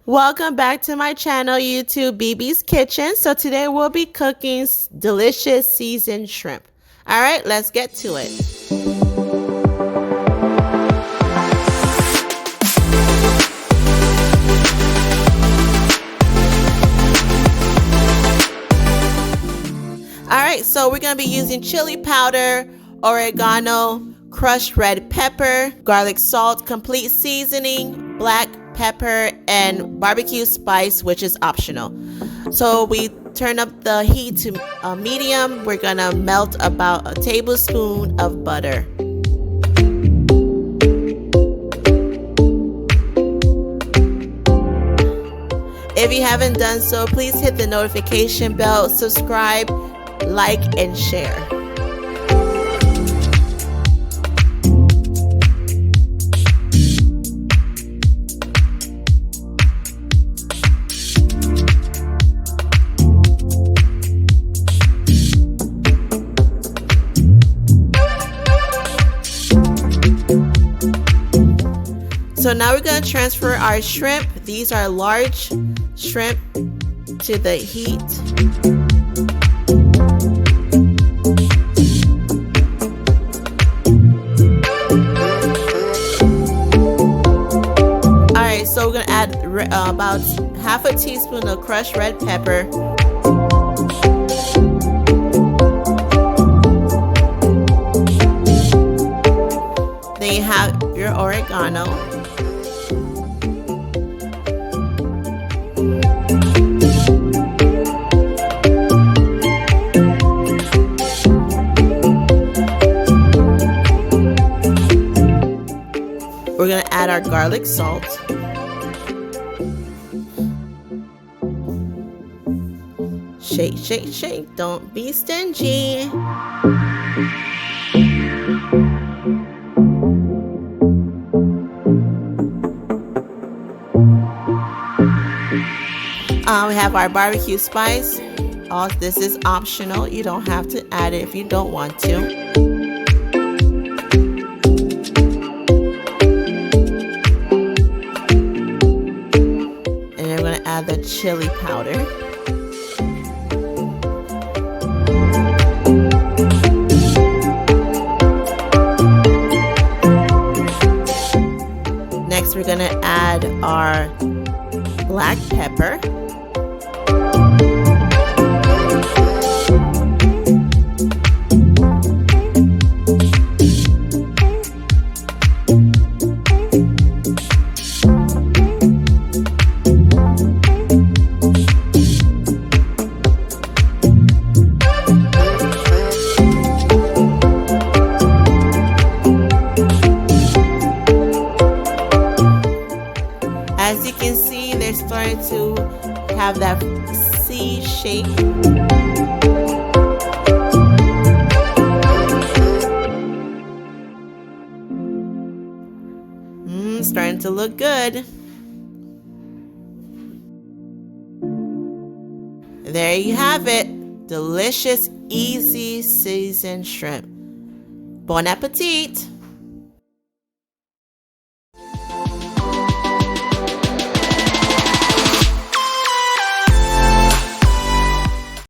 Welcome back to my channel, YouTube BB's Kitchen. So today we'll be cooking delicious seasoned shrimp. All right, let's get to it. All right, so we're gonna be using chili powder, oregano, crushed red pepper, garlic salt, complete seasoning, black pepper, and BBQ spice, which is optional. So we turn up the heat to medium. We're gonna melt about a tablespoon of butter. If you haven't done so, please hit the notification bell, subscribe, like, and share. So now we're going to transfer our shrimp. These are large shrimp to the heat. Alright, so we're going to add about half a teaspoon of crushed red pepper. Then you have your oregano. We're going to add our garlic salt. Shake, shake, shake. Don't be stingy. We have our BBQ spice. This is optional. You don't have to add it if you don't want to. And I'm going to add the chili powder. Next, we're going to add our black pepper. As you can see, they're starting to have that C shape. Starting to look good. There you have it. Delicious, easy seasoned shrimp. Bon appetit!